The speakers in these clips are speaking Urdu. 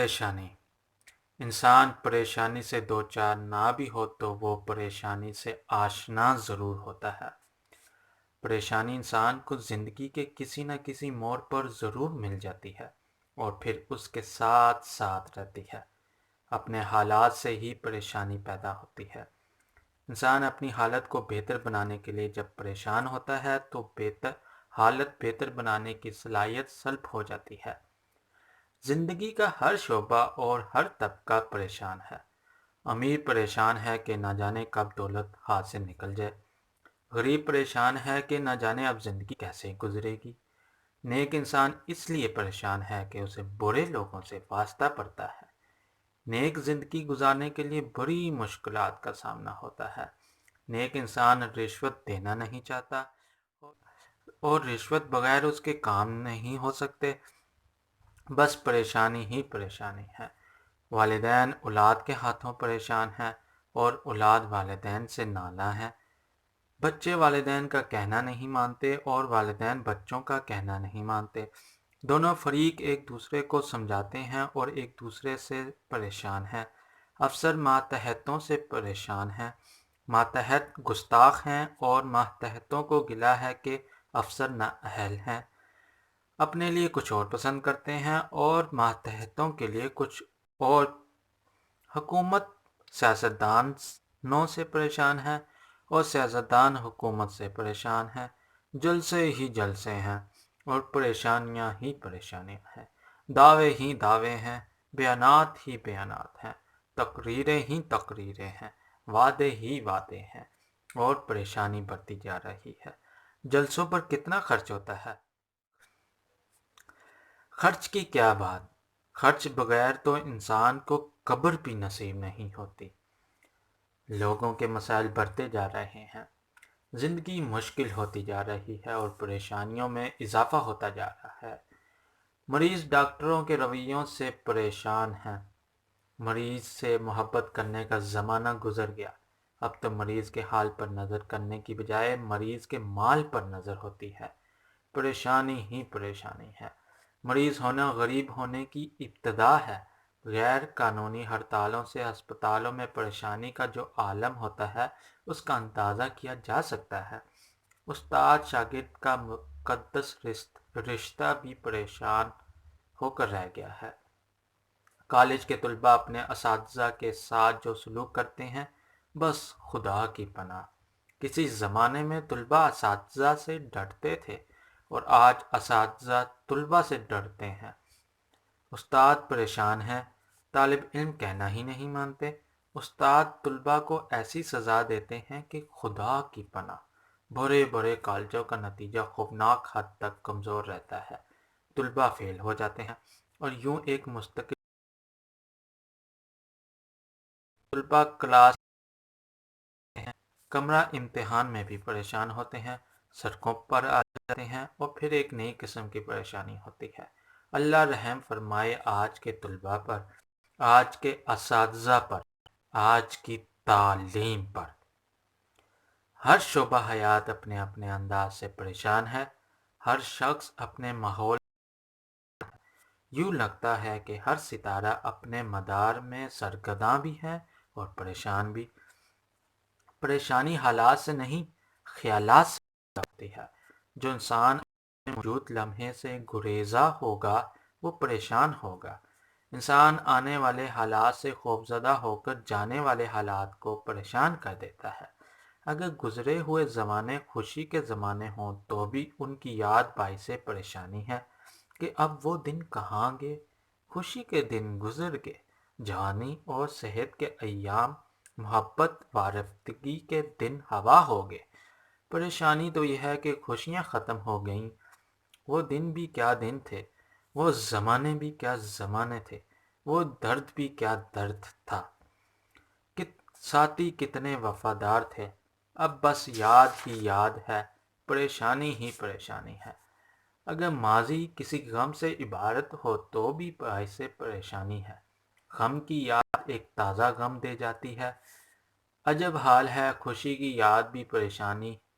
پریشانی۔ انسان پریشانی سے دوچار نہ بھی ہو تو وہ پریشانی سے آشنا ضرور ہوتا ہے۔ پریشانی انسان کو زندگی کے کسی نہ کسی موڑ پر ضرور مل جاتی ہے اور پھر اس کے ساتھ ساتھ رہتی ہے۔ اپنے حالات سے ہی پریشانی پیدا ہوتی ہے۔ انسان اپنی حالت کو بہتر بنانے کے لیے جب پریشان ہوتا ہے تو حالت بہتر بنانے کی صلاحیت سلب ہو جاتی ہے۔ زندگی کا ہر شعبہ اور ہر طبقہ پریشان ہے۔ امیر پریشان ہے کہ نہ جانے کب دولت ہاتھ سے نکل جائے۔ غریب پریشان ہے کہ نہ جانے اب زندگی کیسے گزرے گی۔ نیک انسان اس لیے پریشان ہے کہ اسے برے لوگوں سے واسطہ پڑتا ہے۔ نیک زندگی گزارنے کے لیے بڑی مشکلات کا سامنا ہوتا ہے۔ نیک انسان رشوت دینا نہیں چاہتا اور رشوت بغیر اس کے کام نہیں ہو سکتے۔ بس پریشانی ہی پریشانی ہے۔ والدین اولاد کے ہاتھوں پریشان ہیں اور اولاد والدین سے نالاں ہے۔ بچے والدین کا کہنا نہیں مانتے اور والدین بچوں کا کہنا نہیں مانتے۔ دونوں فریق ایک دوسرے کو سمجھاتے ہیں اور ایک دوسرے سے پریشان ہیں۔ افسر ماتحتوں سے پریشان ہیں۔ ماتحت گستاخ ہیں اور ماتحتوں کو گلہ ہے کہ افسر نااہل ہیں۔ اپنے لیے کچھ اور پسند کرتے ہیں اور ماتحتوں کے لیے کچھ اور۔ حکومت سیاستدانوں سے پریشان ہے اور سیاستدان حکومت سے پریشان ہیں۔ جلسے ہی جلسے ہیں اور پریشانیاں ہی پریشانیاں ہیں۔ دعوے ہی دعوے ہیں، بیانات ہی بیانات ہیں، تقریریں ہی تقریریں ہیں، وعدے ہی وعدے ہیں اور پریشانی بڑھتی جا رہی ہے۔ جلسوں پر کتنا خرچ ہوتا ہے؟ خرچ کی کیا بات، خرچ بغیر تو انسان کو قبر بھی نصیب نہیں ہوتی۔ لوگوں کے مسائل بڑھتے جا رہے ہیں، زندگی مشکل ہوتی جا رہی ہے اور پریشانیوں میں اضافہ ہوتا جا رہا ہے۔ مریض ڈاکٹروں کے رویوں سے پریشان ہیں۔ مریض سے محبت کرنے کا زمانہ گزر گیا۔ اب تو مریض کے حال پر نظر کرنے کی بجائے مریض کے مال پر نظر ہوتی ہے۔ پریشانی ہی پریشانی ہے۔ مریض ہونا غریب ہونے کی ابتدا ہے۔ غیر قانونی ہڑتالوں سے ہسپتالوں میں پریشانی کا جو عالم ہوتا ہے اس کا اندازہ کیا جا سکتا ہے۔ استاد شاگرد کا مقدس رشتہ بھی پریشان ہو کر رہ گیا ہے۔ کالج کے طلباء اپنے اساتذہ کے ساتھ جو سلوک کرتے ہیں، بس خدا کی پناہ۔ کسی زمانے میں طلباء اساتذہ سے ڈرتے تھے اور آج اساتذہ طلباء سے ڈرتے ہیں۔ استاد پریشان ہیں، طالب علم کہنا ہی نہیں مانتے۔ استاد طلباء کو ایسی سزا دیتے ہیں کہ خدا کی پناہ۔ بڑے بڑے کالجوں کا نتیجہ خوفناک حد تک کمزور رہتا ہے۔ طلباء فیل ہو جاتے ہیں اور یوں ایک مستقل طلباء کلاس ہیں، کمرہ امتحان میں بھی پریشان ہوتے ہیں، سڑکوں پر آ جاتے ہیں اور پھر ایک نئی قسم کی پریشانی ہوتی ہے۔ اللہ رحم فرمائے آج کے طلباء پر، آج کے اساتذہ پر، آج کی تعلیم پر۔ ہر شعبہ حیات اپنے اپنے انداز سے پریشان ہے، ہر شخص اپنے ماحول۔ یوں لگتا ہے کہ ہر ستارہ اپنے مدار میں سرگرداں بھی ہے اور پریشان بھی۔ پریشانی حالات سے نہیں، خیالات سے ہوتی ہے۔ جو انسان اپنے موجود لمحے سے گریزاں ہوگا وہ پریشان ہوگا۔ انسان آنے والے حالات سے خوفزدہ ہو کر جانے والے حالات کو پریشان کر دیتا ہے۔ اگر گزرے ہوئے زمانے خوشی کے زمانے ہوں تو بھی ان کی یاد باعث پریشانی ہے کہ اب وہ دن کہاں گئے۔ خوشی کے دن گزر گئے، جوانی اور صحت کے ایام، محبت وارفتگی کے دن ہوا ہو گئے۔ پریشانی تو یہ ہے کہ خوشیاں ختم ہو گئیں۔ وہ دن بھی کیا دن تھے، وہ زمانے بھی کیا زمانے تھے، وہ درد بھی کیا درد تھا۔ ساتھی کتنے وفادار تھے، اب بس یاد ہی یاد ہے، پریشانی ہی پریشانی ہے۔ اگر ماضی کسی غم سے عبارت ہو تو بھی باعث پریشانی ہے۔ غم کی یاد ایک تازہ غم دے جاتی ہے۔ عجب حال ہے، خوشی کی یاد بھی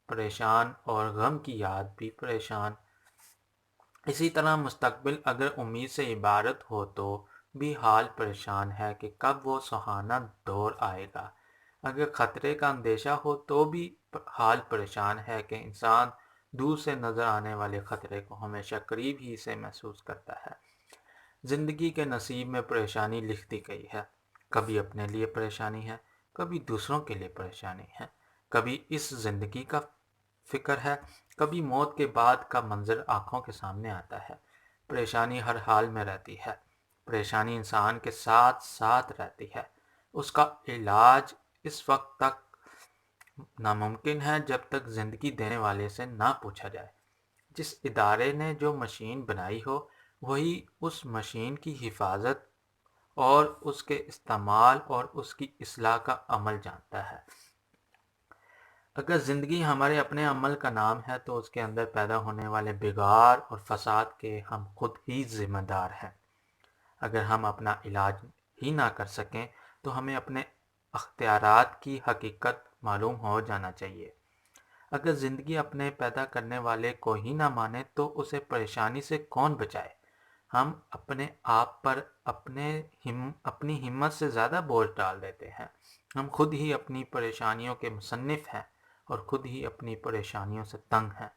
پریشان اور غم کی یاد بھی پریشان۔ اسی طرح مستقبل اگر امید سے عبارت ہو تو بھی حال پریشان ہے کہ کب وہ سہانا دور آئے گا۔ اگر خطرے کا اندیشہ ہو تو بھی حال پریشان ہے کہ انسان دور سے نظر آنے والے خطرے کو ہمیشہ قریب ہی سے محسوس کرتا ہے۔ زندگی کے نصیب میں پریشانی لکھ دی گئی ہے، کبھی اپنے لیے پریشانی ہے، کبھی دوسروں کے لیے پریشانی ہے، کبھی اس زندگی کا فکر ہے، کبھی موت کے بعد کا منظر آنکھوں کے سامنے آتا ہے۔ پریشانی ہر حال میں رہتی ہے، پریشانی انسان کے ساتھ ساتھ رہتی ہے۔ اس کا علاج اس وقت تک ناممکن ہے جب تک زندگی دینے والے سے نہ پوچھا جائے۔ جس ادارے نے جو مشین بنائی ہو وہی اس مشین کی حفاظت اور اس کے استعمال اور اس کی اصلاح کا عمل جانتا ہے۔ اگر زندگی ہمارے اپنے عمل کا نام ہے تو اس کے اندر پیدا ہونے والے بگاڑ اور فساد کے ہم خود ہی ذمہ دار ہیں۔ اگر ہم اپنا علاج ہی نہ کر سکیں تو ہمیں اپنے اختیارات کی حقیقت معلوم ہو جانا چاہیے۔ اگر زندگی اپنے پیدا کرنے والے کو ہی نہ مانے تو اسے پریشانی سے کون بچائے؟ ہم اپنے آپ پر اپنی ہمت سے زیادہ بوجھ ڈال دیتے ہیں۔ ہم خود ہی اپنی پریشانیوں کے مصنف ہیں اور خود ہی اپنی پریشانیوں سے تنگ ہیں۔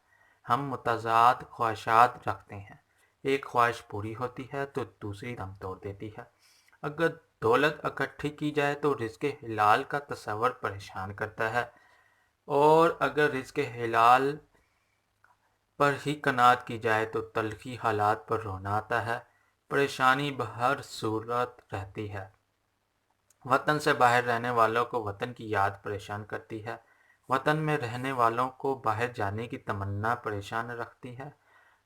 ہم متضاد خواہشات رکھتے ہیں، ایک خواہش پوری ہوتی ہے تو دوسری دم توڑ دیتی ہے۔ اگر دولت اکٹھی کی جائے تو رزق حلال کا تصور پریشان کرتا ہے، اور اگر رزق حلال پر ہی قناعت کی جائے تو تلخی حالات پر رونا آتا ہے۔ پریشانی بہر صورت رہتی ہے۔ وطن سے باہر رہنے والوں کو وطن کی یاد پریشان کرتی ہے، وطن میں رہنے والوں کو باہر جانے کی تمنا پریشان رکھتی ہے۔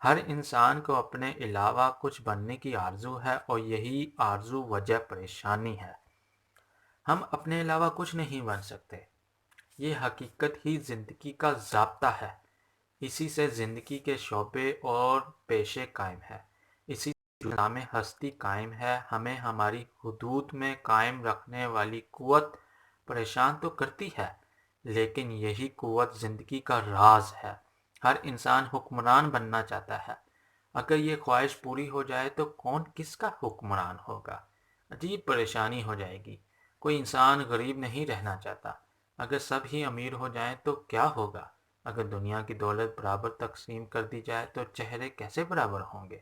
ہر انسان کو اپنے علاوہ کچھ بننے کی آرزو ہے اور یہی آرزو وجہ پریشانی ہے۔ ہم اپنے علاوہ کچھ نہیں بن سکتے، یہ حقیقت ہی زندگی کا ضابطہ ہے۔ اسی سے زندگی کے شعبے اور پیشے قائم ہے، اسی سے نظام ہستی قائم ہے۔ ہمیں ہماری حدود میں قائم رکھنے والی قوت پریشان تو کرتی ہے، لیکن یہی قوت زندگی کا راز ہے۔ ہر انسان حکمران بننا چاہتا ہے، اگر یہ خواہش پوری ہو جائے تو کون کس کا حکمران ہوگا؟ عجیب پریشانی ہو جائے گی۔ کوئی انسان غریب نہیں رہنا چاہتا، اگر سب ہی امیر ہو جائیں تو کیا ہوگا؟ اگر دنیا کی دولت برابر تقسیم کر دی جائے تو چہرے کیسے برابر ہوں گے؟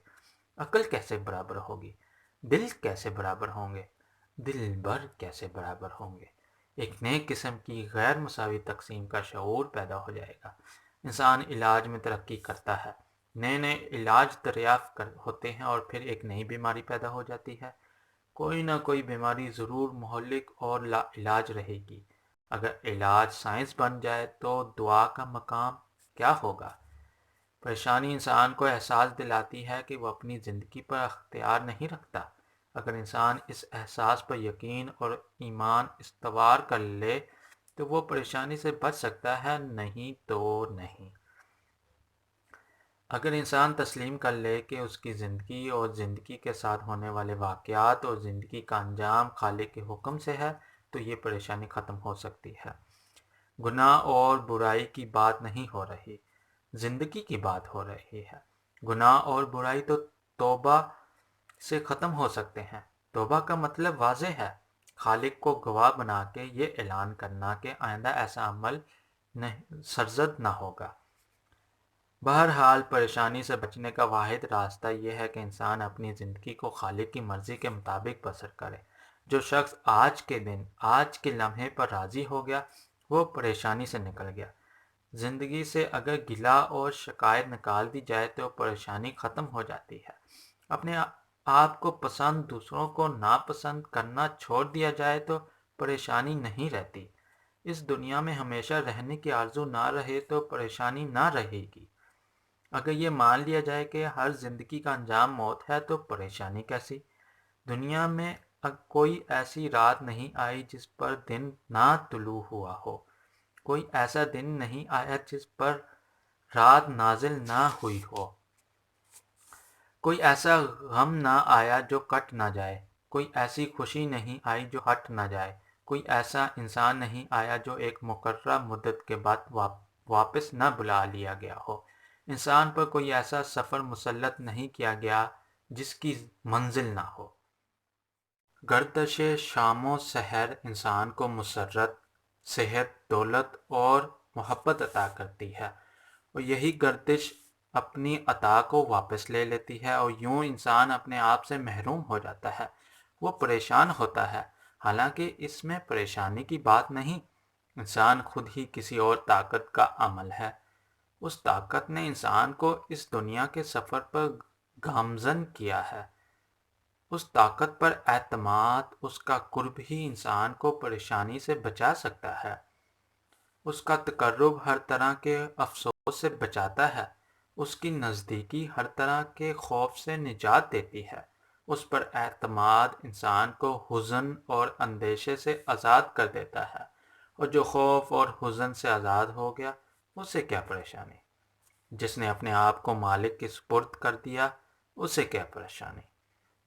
عقل کیسے برابر ہوگی؟ دل کیسے برابر ہوں گے؟ دل بر کیسے برابر ہوں گے؟ ایک نئے قسم کی غیر مساوی تقسیم کا شعور پیدا ہو جائے گا۔ انسان علاج میں ترقی کرتا ہے، نئے نئے علاج دریافت ہوتے ہیں اور پھر ایک نئی بیماری پیدا ہو جاتی ہے۔ کوئی نہ کوئی بیماری ضرور مہلک اور لا علاج رہے گی۔ اگر علاج سائنس بن جائے تو دعا کا مقام کیا ہوگا؟ پریشانی انسان کو احساس دلاتی ہے کہ وہ اپنی زندگی پر اختیار نہیں رکھتا۔ اگر انسان اس احساس پر یقین اور ایمان استوار کر لے تو وہ پریشانی سے بچ سکتا ہے، نہیں تو نہیں۔ اگر انسان تسلیم کر لے کہ اس کی زندگی اور زندگی کے ساتھ ہونے والے واقعات اور زندگی کا انجام خالق کے حکم سے ہے تو یہ پریشانی ختم ہو سکتی ہے۔ گناہ اور برائی کی بات نہیں ہو رہی، زندگی کی بات ہو رہی ہے۔ گناہ اور برائی تو توبہ سے ختم ہو سکتے ہیں۔ توبہ کا مطلب واضح ہے، خالق کو گواہ بنا کے یہ اعلان کرنا کہ آئندہ ایسا عمل سرزد نہ ہوگا۔ بہرحال پریشانی سے بچنے کا واحد راستہ یہ ہے کہ انسان اپنی زندگی کو خالق کی مرضی کے مطابق بسر کرے۔ جو شخص آج کے دن، آج کے لمحے پر راضی ہو گیا وہ پریشانی سے نکل گیا۔ زندگی سے اگر گلہ اور شکایت نکال دی جائے تو پریشانی ختم ہو جاتی ہے۔ اپنے آپ کو پسند، دوسروں کو ناپسند کرنا چھوڑ دیا جائے تو پریشانی نہیں رہتی۔ اس دنیا میں ہمیشہ رہنے کی آرزو نہ رہے تو پریشانی نہ رہے گی۔ اگر یہ مان لیا جائے کہ ہر زندگی کا انجام موت ہے تو پریشانی کیسی؟ دنیا میں کوئی ایسی رات نہیں آئی جس پر دن نہ طلوع ہوا ہو، کوئی ایسا دن نہیں آیا جس پر رات نازل نہ ہوئی ہو، کوئی ایسا غم نہ آیا جو کٹ نہ جائے، کوئی ایسی خوشی نہیں آئی جو ہٹ نہ جائے، کوئی ایسا انسان نہیں آیا جو ایک مقررہ مدت کے بعد واپس نہ بلا لیا گیا ہو۔ انسان پر کوئی ایسا سفر مسلط نہیں کیا گیا جس کی منزل نہ ہو۔ گردش شام و سحر انسان کو مسرت، صحت، دولت اور محبت عطا کرتی ہے، اور یہی گردش اپنی عطا کو واپس لے لیتی ہے، اور یوں انسان اپنے آپ سے محروم ہو جاتا ہے، وہ پریشان ہوتا ہے۔ حالانکہ اس میں پریشانی کی بات نہیں، انسان خود ہی کسی اور طاقت کا عمل ہے۔ اس طاقت نے انسان کو اس دنیا کے سفر پر گامزن کیا ہے۔ اس طاقت پر اعتماد، اس کا قرب ہی انسان کو پریشانی سے بچا سکتا ہے۔ اس کا تقرب ہر طرح کے افسوس سے بچاتا ہے، اس کی نزدیکی ہر طرح کے خوف سے نجات دیتی ہے۔ اس پر اعتماد انسان کو حزن اور اندیشے سے آزاد کر دیتا ہے، اور جو خوف اور حزن سے آزاد ہو گیا اسے کیا پریشانی؟ جس نے اپنے آپ کو مالک کے سپرد کر دیا اسے کیا پریشانی؟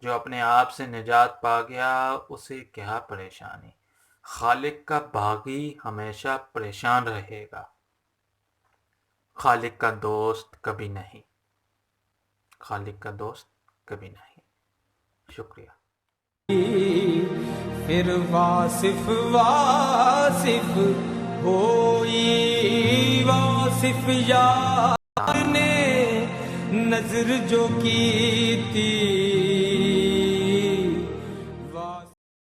جو اپنے آپ سے نجات پا گیا اسے کیا پریشانی؟ خالق کا باغی ہمیشہ پریشان رہے گا، خالق کا دوست کبھی نہیں، خالق کا دوست کبھی نہیں۔ شکریہ۔ پھر واصف واصف ہوئی، واصف یار نے نظر جو کی تھی